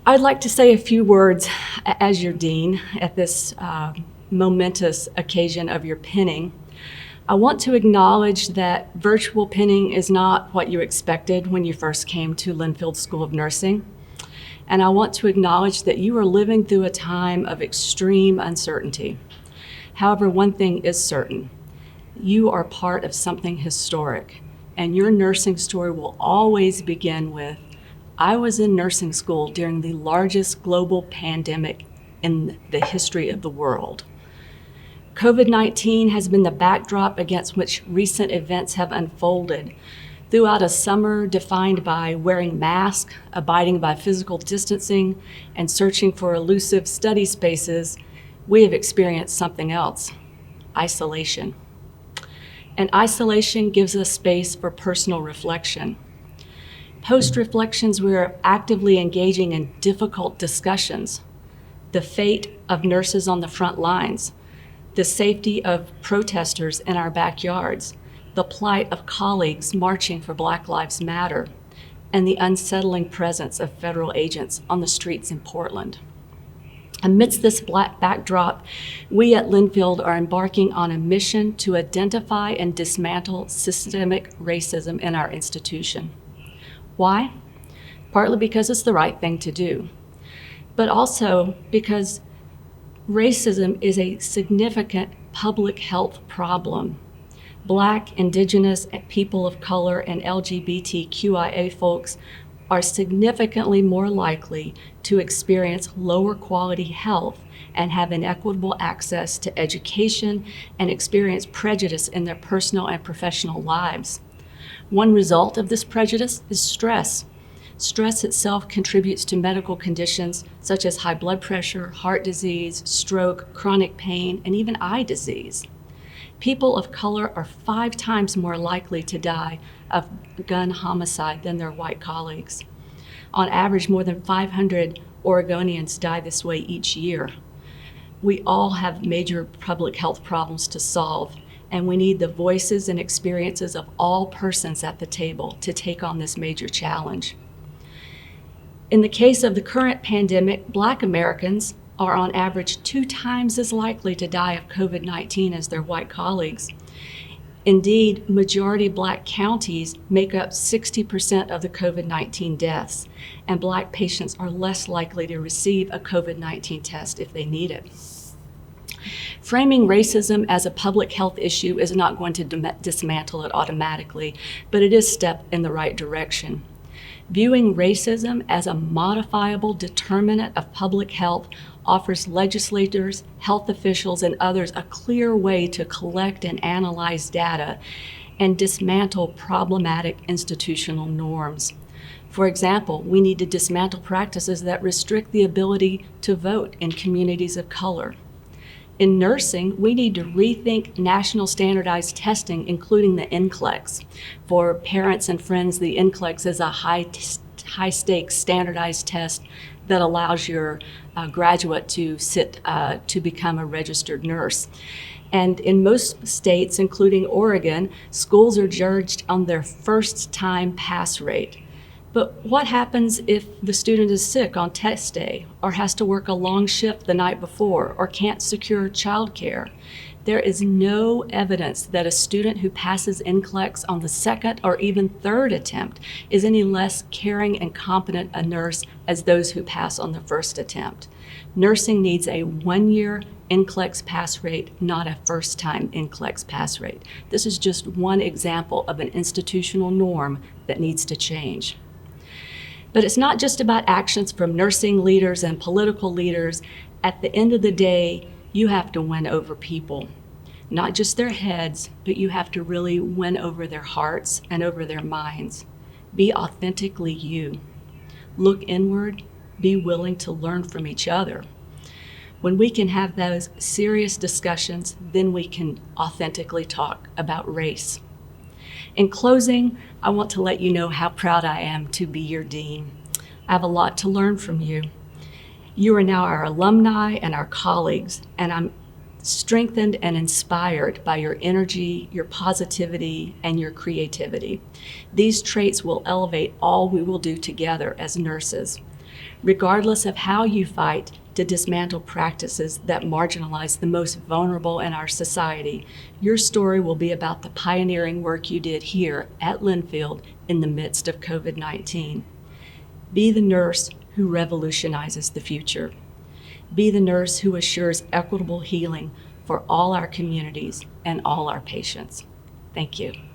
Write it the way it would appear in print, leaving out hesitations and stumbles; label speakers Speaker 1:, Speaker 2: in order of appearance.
Speaker 1: I'd like to say a few words as your dean at this momentous occasion of your pinning. I want to acknowledge that virtual pinning is not what you expected when you first came to Linfield School of Nursing. And I want to acknowledge that you are living through a time of extreme uncertainty. However, one thing is certain. You are part of something historic, and your nursing story will always begin with, I was in nursing school during the largest global pandemic in the history of the world. COVID-19 has been the backdrop against which recent events have unfolded. Throughout a summer defined by wearing masks, abiding by physical distancing, and searching for elusive study spaces, we have experienced something else: isolation. And isolation gives us space for personal reflection. Post-reflections, we are actively engaging in difficult discussions: the fate of nurses on the front lines, the safety of protesters in our backyards, the plight of colleagues marching for Black Lives Matter, and the unsettling presence of federal agents on the streets in Portland. Amidst this backdrop, we at Linfield are embarking on a mission to identify and dismantle systemic racism in our institution. Why? Partly because it's the right thing to do, but also because racism is a significant public health problem. Black, indigenous, people of color, and LBGTQIA folks are significantly more likely to experience lower quality health and have inequitable access to education and experience prejudice in their personal and professional lives. One result of this prejudice is stress. Stress itself contributes to medical conditions such as high blood pressure, heart disease, stroke, chronic pain, and even eye disease. People of color are 5 times more likely to die of gun homicide than their white colleagues. On average, more than 500 Oregonians die this way each year. We all have major public health problems to solve, and we need the voices and experiences of all persons at the table to take on this major challenge. In the case of the current pandemic, Black Americans are on average 2 times as likely to die of COVID-19 as their white colleagues. Indeed, majority Black counties make up 60% of the COVID-19 deaths, and Black patients are less likely to receive a COVID-19 test if they need it. Framing racism as a public health issue is not going to dismantle it automatically, but it is a step in the right direction. Viewing racism as a modifiable determinant of public health offers legislators, health officials, and others a clear way to collect and analyze data and dismantle problematic institutional norms. For example, we need to dismantle practices that restrict the ability to vote in communities of color. In nursing, we need to rethink national standardized testing, including the NCLEX. For parents and friends, the NCLEX is a high-stakes standardized test that allows your graduate to become a registered nurse. And in most states, including Oregon, schools are judged on their first-time pass rate. But what happens if the student is sick on test day, or has to work a long shift the night before, or can't secure childcare? There is no evidence that a student who passes NCLEX on the 2nd or even 3rd attempt is any less caring and competent a nurse as those who pass on the 1st attempt. Nursing needs a 1-year NCLEX pass rate, not a first-time NCLEX pass rate. This is just one example of an institutional norm that needs to change. But it's not just about actions from nursing leaders and political leaders. At the end of the day, you have to win over people. Not just their heads, but you have to really win over their hearts and over their minds. Be authentically you. Look inward, be willing to learn from each other. When we can have those serious discussions, then we can authentically talk about race. In closing, I want to let you know how proud I am to be your dean. I have a lot to learn from you. You are now our alumni and our colleagues, and I'm strengthened and inspired by your energy, your positivity, and your creativity. These traits will elevate all we will do together as nurses. Regardless of how you fight to dismantle practices that marginalize the most vulnerable in our society, your story will be about the pioneering work you did here at Linfield in the midst of COVID-19. Be the nurse who revolutionizes the future. Be the nurse who assures equitable healing for all our communities and all our patients. Thank you.